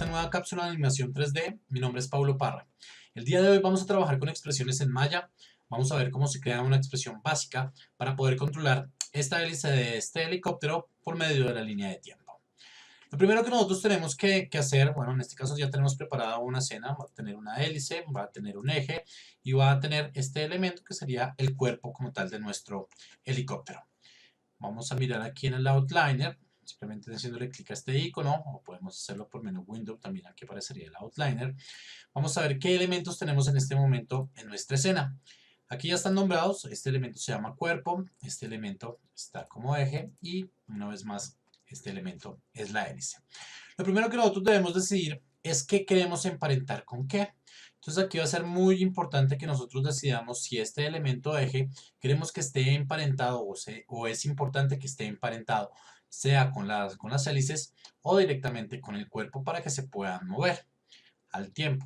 esta nueva cápsula de animación 3D. Mi nombre es Paulo Parra. El día de hoy vamos a trabajar con expresiones en Maya. Vamos a ver cómo se crea una expresión básica para poder controlar esta hélice de este helicóptero por medio de la línea de tiempo. Lo primero que nosotros tenemos que hacer, bueno, en este caso ya tenemos preparada una escena, va a tener una hélice, va a tener un eje y va a tener este elemento que sería el cuerpo como tal de nuestro helicóptero. Vamos a mirar aquí en el outliner, simplemente haciéndole clic a este icono, o podemos hacerlo por menú Window, también aquí aparecería el outliner. Vamos a ver qué elementos tenemos en este momento en nuestra escena. Aquí ya están nombrados, este elemento se llama cuerpo, este elemento está como eje y una vez más este elemento es la hélice. Lo primero que nosotros debemos decidir es qué queremos emparentar con qué. Entonces aquí va a ser muy importante que nosotros decidamos si este elemento eje queremos que esté emparentado o es importante que esté emparentado, sea con las hélices o directamente con el cuerpo para que se puedan mover al tiempo.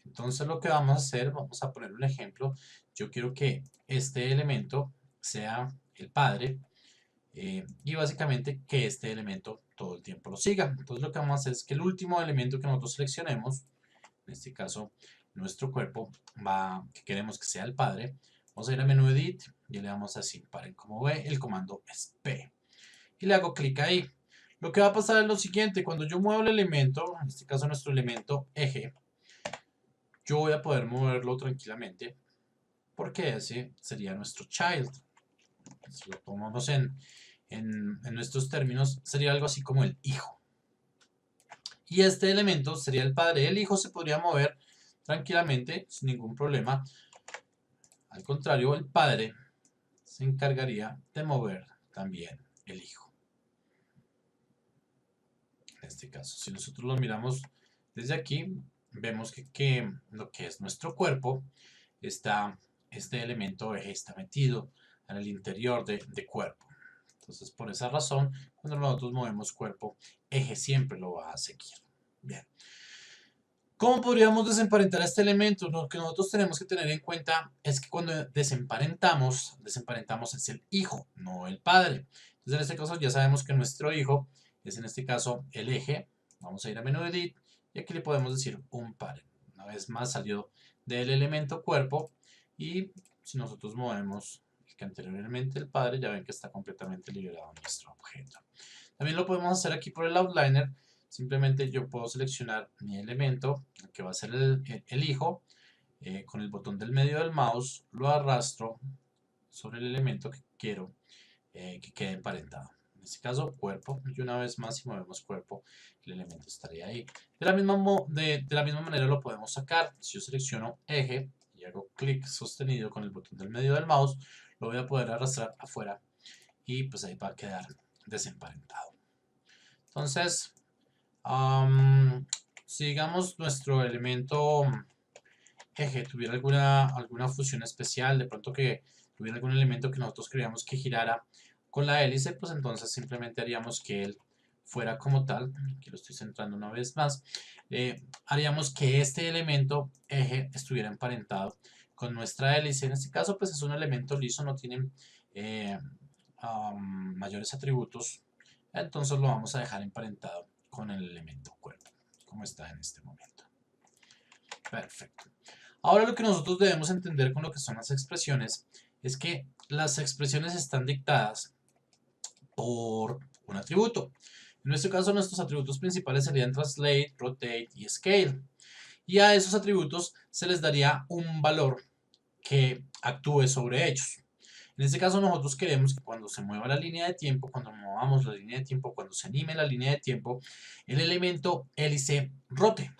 Entonces lo que vamos a hacer, vamos a poner un ejemplo. Yo quiero que este elemento sea el padre y básicamente que este elemento todo el tiempo lo siga. Entonces lo que vamos a hacer es que el último elemento que nosotros seleccionemos, en este caso nuestro cuerpo, que queremos que sea el padre, vamos a ir a menú Edit y le vamos a decir paren. Como ve, el comando es P y le hago clic ahí. Lo que va a pasar es lo siguiente: cuando yo muevo el elemento, en este caso nuestro elemento eje, yo voy a poder moverlo tranquilamente porque ese sería nuestro child. Si lo tomamos en nuestros términos, sería algo así como el hijo. Y este elemento sería el padre. El hijo se podría mover tranquilamente, sin ningún problema. Al contrario, el padre se encargaría de mover también el hijo. En este caso, si nosotros lo miramos desde aquí, vemos que lo que es nuestro cuerpo, este elemento eje está metido en el interior de cuerpo. Entonces, por esa razón, cuando nosotros movemos cuerpo, eje siempre lo va a seguir. Bien. ¿Cómo podríamos desemparentar este elemento? Lo que nosotros tenemos que tener en cuenta es que cuando desemparentamos es el hijo, no el padre. Entonces, en este caso ya sabemos que nuestro hijo es en este caso el eje. Vamos a ir a menú Edit y aquí le podemos decir un padre. Una vez más salió del elemento cuerpo y si nosotros movemos que anteriormente el padre, ya ven que está completamente liberado nuestro objeto. También lo podemos hacer aquí por el outliner. Simplemente yo puedo seleccionar mi elemento, que va a ser el hijo, con el botón del medio del mouse lo arrastro sobre el elemento que quiero que quede emparentado. En este caso, cuerpo, y una vez más si movemos cuerpo, el elemento estaría ahí. De la misma manera lo podemos sacar. Si yo selecciono eje y hago clic sostenido con el botón del medio del mouse, lo voy a poder arrastrar afuera y pues ahí va a quedar desemparentado. Entonces, si digamos nuestro elemento eje tuviera alguna fusión especial, de pronto que tuviera algún elemento que nosotros creíamos que girara con la hélice, pues entonces simplemente haríamos que él fuera como tal. Aquí lo estoy centrando una vez más. Haríamos que este elemento eje estuviera emparentado con nuestra hélice. En este caso pues es un elemento liso, no tiene eh, mayores atributos, entonces lo vamos a dejar emparentado con el elemento cuerpo, como está en este momento. Perfecto. Ahora lo que nosotros debemos entender con lo que son las expresiones es que las expresiones están dictadas por un atributo. En nuestro caso, nuestros atributos principales serían Translate, Rotate y Scale. Y a esos atributos se les daría un valor que actúe sobre ellos. En este caso nosotros queremos que cuando se mueva la línea de tiempo, cuando movamos la línea de tiempo, cuando se anime la línea de tiempo, el elemento hélice rote.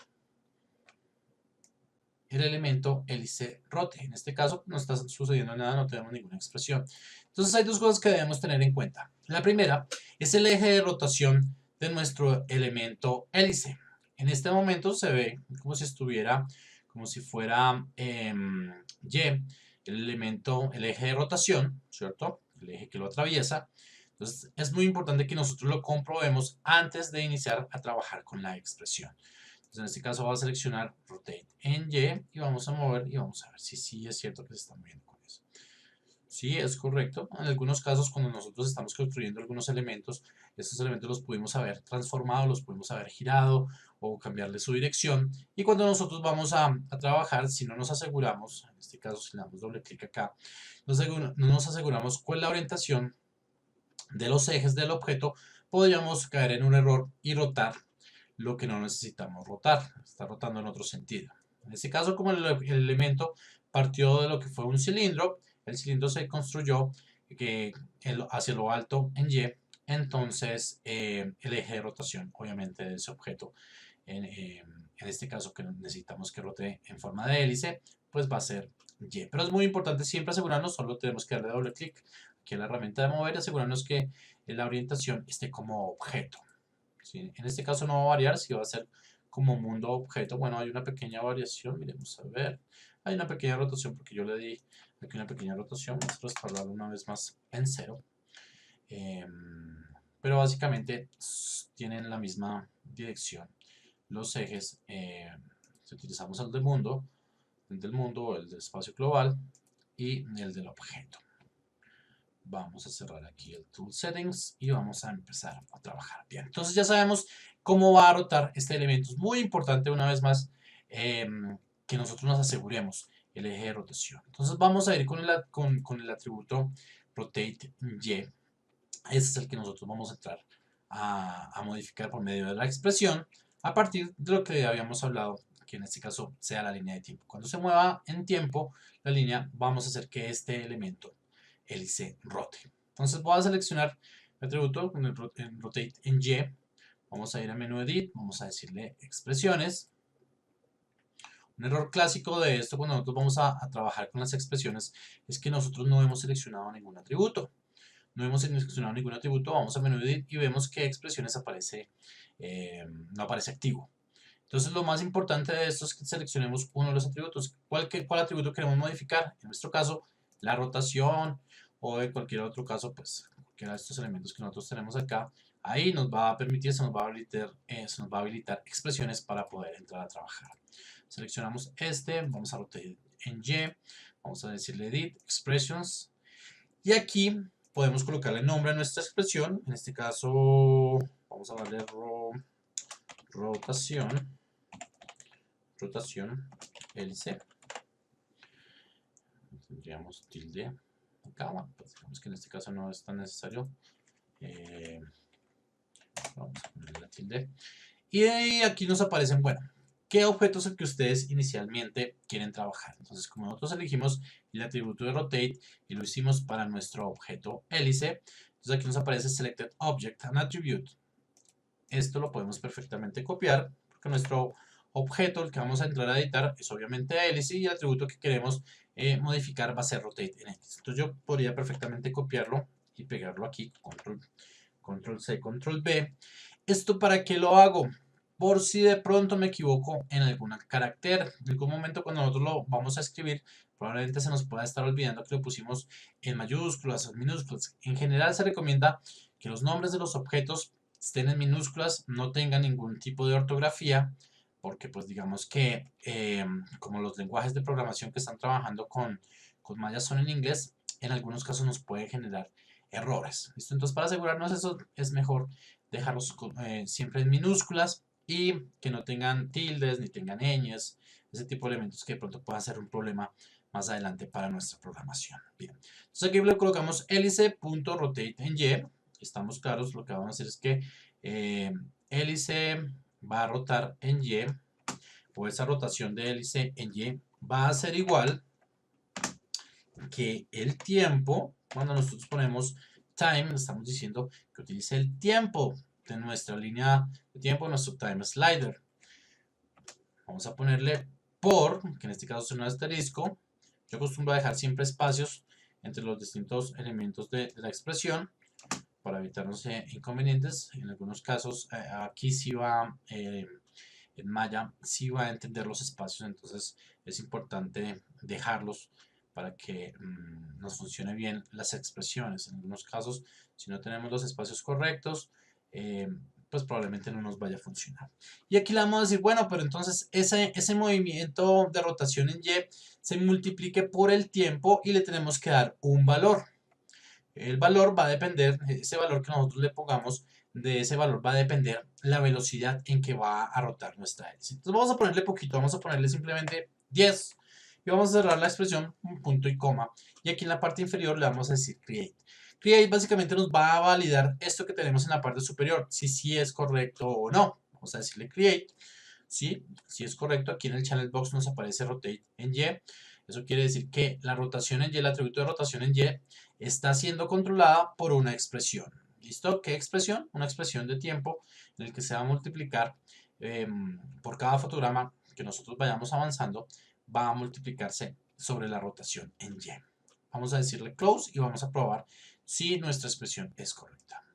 El elemento hélice rote. En este caso no está sucediendo nada, no tenemos ninguna expresión. Entonces hay dos cosas que debemos tener en cuenta. La primera es el eje de rotación de nuestro elemento hélice. En este momento se ve como si estuviera, como si fuera Y, el eje de rotación, ¿cierto? El eje que lo atraviesa. Entonces es muy importante que nosotros lo comprobemos antes de iniciar a trabajar con la expresión. Entonces en este caso voy a seleccionar Rotate en Y y vamos a mover y vamos a ver si sí es cierto que se está moviendo con eso. Sí, es correcto. En algunos casos, cuando nosotros estamos construyendo algunos elementos, estos elementos los pudimos haber transformado, los pudimos haber girado o cambiarle su dirección. Y cuando nosotros vamos a trabajar, si no nos aseguramos, en este caso si le damos doble clic acá, no nos aseguramos cuál es la orientación de los ejes del objeto, podríamos caer en un error y rotar lo que no necesitamos rotar. Está rotando en otro sentido. En este caso, como el elemento partió de lo que fue un cilindro, el cilindro se construyó hacia lo alto en Y, entonces el eje de rotación, obviamente, de ese objeto, en este caso que necesitamos que rote en forma de hélice, pues va a ser Y. Pero es muy importante siempre asegurarnos, solo tenemos que darle doble clic aquí a la herramienta de mover y asegurarnos que la orientación esté como objeto. ¿Sí? En este caso no va a variar, si va a ser como mundo objeto. Bueno, hay una pequeña variación, miremos a ver. Hay una pequeña rotación porque yo le di aquí una pequeña rotación. Vamos a respaldarlo una vez más en cero. Pero básicamente tienen la misma dirección. Los ejes, si utilizamos el del mundo, el del espacio global y el del objeto. Vamos a cerrar aquí el Tool Settings y vamos a empezar a trabajar. Bien, entonces ya sabemos cómo va a rotar este elemento. Es muy importante una vez más que nosotros nos aseguremos el eje de rotación. Entonces vamos a ir con el atributo Rotate Y. Este es el que nosotros vamos a entrar a modificar por medio de la expresión a partir de lo que habíamos hablado, que en este caso sea la línea de tiempo. Cuando se mueva en tiempo la línea, vamos a hacer que este elemento hélice rote. Entonces voy a seleccionar el atributo en Rotate en Y. Vamos a ir a menú Edit, vamos a decirle expresiones. Un error clásico de esto cuando nosotros vamos a trabajar con las expresiones es que nosotros no hemos seleccionado ningún atributo. No hemos seleccionado ningún atributo, vamos a menú Edit y vemos que expresiones no aparece activo. Entonces lo más importante de esto es que seleccionemos uno de los atributos. ¿Cuál atributo queremos modificar? En nuestro caso, la rotación o en cualquier otro caso, pues cualquiera de estos elementos que nosotros tenemos acá. Ahí nos va a permitir, se nos va a habilitar expresiones para poder entrar a trabajar. Seleccionamos este, vamos a rotar en Y, vamos a decirle Edit, Expressions. Y aquí podemos colocarle nombre a nuestra expresión. En este caso, vamos a darle rotación hélice. Tendríamos tilde acá. Bueno, pues digamos que en este caso no es tan necesario. Vamos a ponerle la tilde. Y aquí nos aparecen, bueno, qué objeto es el que ustedes inicialmente quieren trabajar. Entonces, como nosotros elegimos el atributo de rotate y lo hicimos para nuestro objeto hélice, entonces aquí nos aparece selected object and attribute. Esto lo podemos perfectamente copiar porque nuestro objeto, el que vamos a entrar a editar, es obviamente hélice y el atributo que queremos modificar va a ser rotate en X. Entonces yo podría perfectamente copiarlo y pegarlo aquí, control C, control B. ¿Esto para qué lo hago? Por si de pronto me equivoco en algún carácter. En algún momento cuando nosotros lo vamos a escribir, probablemente se nos pueda estar olvidando que lo pusimos en mayúsculas o en minúsculas. En general se recomienda que los nombres de los objetos estén en minúsculas, no tengan ningún tipo de ortografía, porque pues digamos que como los lenguajes de programación que están trabajando con Maya son en inglés, en algunos casos nos puede generar errores. ¿Listo? Entonces para asegurarnos eso es mejor dejarlos siempre en minúsculas y que no tengan tildes ni tengan ñes, ese tipo de elementos que de pronto puedan ser un problema más adelante para nuestra programación. Bien, entonces aquí le colocamos hélice.rotate en Y. Estamos claros, lo que vamos a hacer es que hélice va a rotar en Y, o esa rotación de hélice en Y va a ser igual que el tiempo. Cuando nosotros ponemos time, estamos diciendo que utilice el tiempo de nuestra línea de tiempo, nuestro time slider. Vamos a ponerle por, que en este caso es un asterisco. Yo acostumbro a dejar siempre espacios entre los distintos elementos de la expresión para evitarnos inconvenientes. En algunos casos, aquí sí va, en Maya, sí va a entender los espacios, entonces es importante dejarlos para que nos funcione bien las expresiones. En algunos casos, si no tenemos los espacios correctos, pues probablemente no nos vaya a funcionar. Y aquí le vamos a decir, bueno, pero entonces ese movimiento de rotación en Y se multiplique por el tiempo y le tenemos que dar un valor. El valor va a depender, ese valor que nosotros le pongamos, de ese valor va a depender la velocidad en que va a rotar nuestra hélice. Entonces vamos a ponerle poquito, vamos a ponerle simplemente 10 y vamos a cerrar la expresión un punto y coma. Y aquí en la parte inferior le vamos a decir create. Create básicamente nos va a validar esto que tenemos en la parte superior, si sí es correcto o no. Vamos a decirle create. Sí, si es correcto, aquí en el channel box nos aparece rotate en Y. Eso quiere decir que la rotación en Y, el atributo de rotación en Y, está siendo controlada por una expresión. ¿Listo? ¿Qué expresión? Una expresión de tiempo en el que se va a multiplicar por cada fotograma que nosotros vayamos avanzando, va a multiplicarse sobre la rotación en Y. Vamos a decirle close y vamos a probar si nuestra expresión es correcta.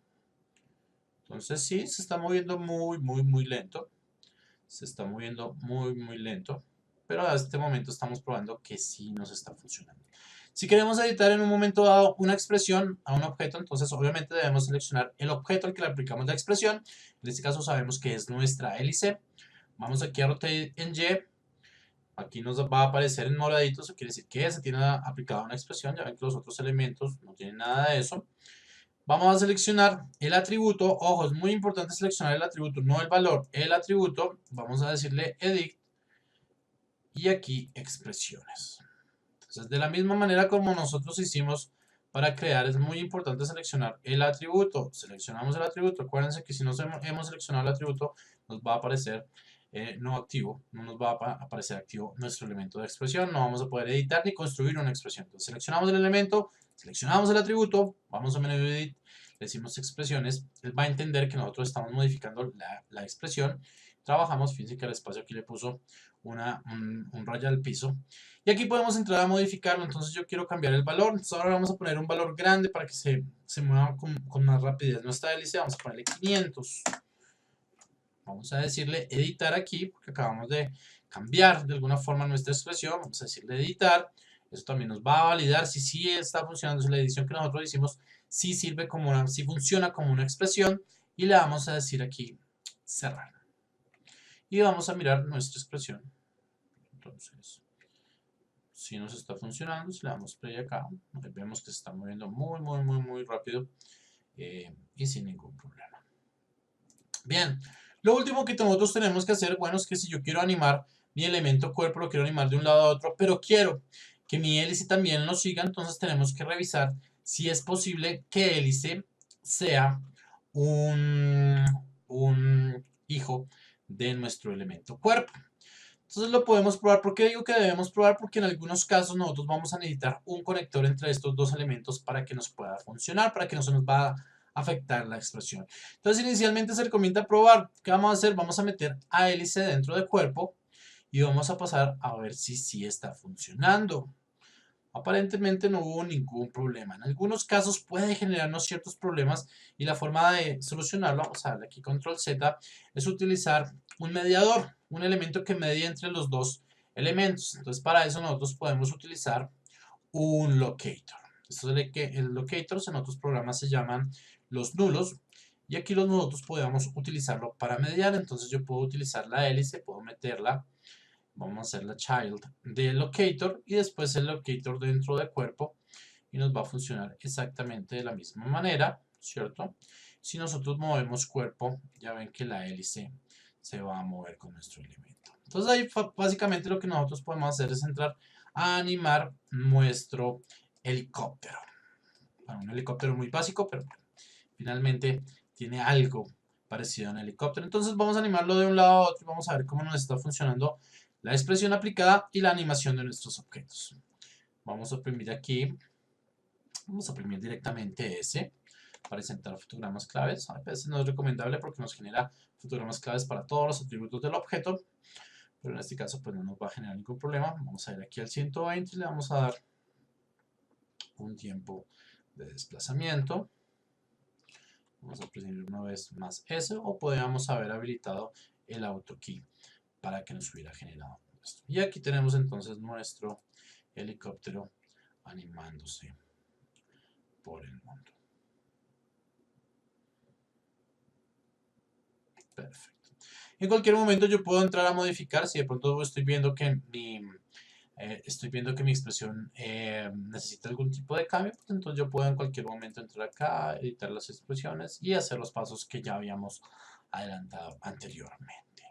Entonces sí, se está moviendo muy lento. Se está moviendo muy lento. Pero a este momento estamos probando que sí nos está funcionando. Si queremos editar en un momento dado una expresión a un objeto, entonces obviamente debemos seleccionar el objeto al que le aplicamos la expresión. En este caso sabemos que es nuestra hélice. Vamos aquí a Rotate en Y. Aquí nos va a aparecer en moradito, eso quiere decir que se tiene aplicada una expresión. Ya ven que los otros elementos no tienen nada de eso. Vamos a seleccionar el atributo. Ojo, es muy importante seleccionar el atributo, no el valor. El atributo, vamos a decirle edit. Y aquí expresiones. Entonces, de la misma manera como nosotros hicimos para crear, es muy importante seleccionar el atributo. Seleccionamos el atributo. Acuérdense que si no hemos seleccionado el atributo, nos va a aparecer no activo. No nos va a aparecer activo nuestro elemento de expresión. No vamos a poder editar ni construir una expresión. Entonces, seleccionamos el elemento, seleccionamos el atributo, vamos a menú edit, le decimos expresiones. Él va a entender que nosotros estamos modificando la expresión. Trabajamos, fíjense que el espacio aquí le puso un raya al piso. Y aquí podemos entrar a modificarlo. Entonces yo quiero cambiar el valor. Entonces ahora vamos a poner un valor grande para que se mueva con más rapidez nuestra hélice. Vamos a ponerle 500. Vamos a decirle editar aquí, porque acabamos de cambiar de alguna forma nuestra expresión. Vamos a decirle editar. Eso también nos va a validar si sí está funcionando, si la edición que nosotros hicimos sí sirve como sí funciona como una expresión. Y le vamos a decir aquí cerrar. Y vamos a mirar nuestra expresión. Entonces, si nos está funcionando, si le damos play acá, vemos que se está moviendo muy rápido y sin ningún problema. Bien, lo último que nosotros tenemos que hacer, bueno, es que si yo quiero animar mi elemento cuerpo, lo quiero animar de un lado a otro, pero quiero que mi hélice también lo siga, entonces tenemos que revisar si es posible que hélice sea un hijo de nuestro elemento cuerpo. Entonces lo podemos probar. ¿Por qué digo que debemos probar? Porque en algunos casos nosotros vamos a necesitar un conector entre estos dos elementos para que nos pueda funcionar, para que no se nos va a afectar la expresión. Entonces inicialmente se recomienda probar. ¿Qué vamos a hacer? Vamos a meter a hélice dentro del cuerpo y vamos a pasar a ver si sí está funcionando. Aparentemente no hubo ningún problema. En algunos casos puede generarnos ciertos problemas y la forma de solucionarlo, vamos a darle aquí control Z, es utilizar un mediador, un elemento que medie entre los dos elementos. Entonces para eso nosotros podemos utilizar un locator. Esto es el locators en otros programas se llaman los nulos y aquí nosotros podemos utilizarlo para mediar. Entonces yo puedo utilizar la hélice, puedo meterla. Vamos a hacer la child del locator y después el locator dentro del cuerpo y nos va a funcionar exactamente de la misma manera, ¿cierto? Si nosotros movemos cuerpo, ya ven que la hélice se va a mover con nuestro elemento. Entonces ahí básicamente lo que nosotros podemos hacer es entrar a animar nuestro helicóptero. Bueno, un helicóptero muy básico, pero finalmente tiene algo parecido a un helicóptero. Entonces vamos a animarlo de un lado a otro y vamos a ver cómo nos está funcionando la expresión aplicada y la animación de nuestros objetos. Vamos a oprimir aquí, vamos a oprimir directamente S para presentar fotogramas claves. A veces no es recomendable porque nos genera fotogramas claves para todos los atributos del objeto, pero en este caso pues no nos va a generar ningún problema. Vamos a ir aquí al 120 y le vamos a dar un tiempo de desplazamiento. Vamos a presionar una vez más S o podríamos haber habilitado el AutoKey para que nos hubiera generado esto. Y aquí tenemos entonces nuestro helicóptero animándose por el mundo. Perfecto. En cualquier momento yo puedo entrar a modificar si de pronto estoy viendo que mi expresión necesita algún tipo de cambio, pues entonces yo puedo en cualquier momento entrar acá, editar las expresiones y hacer los pasos que ya habíamos adelantado anteriormente.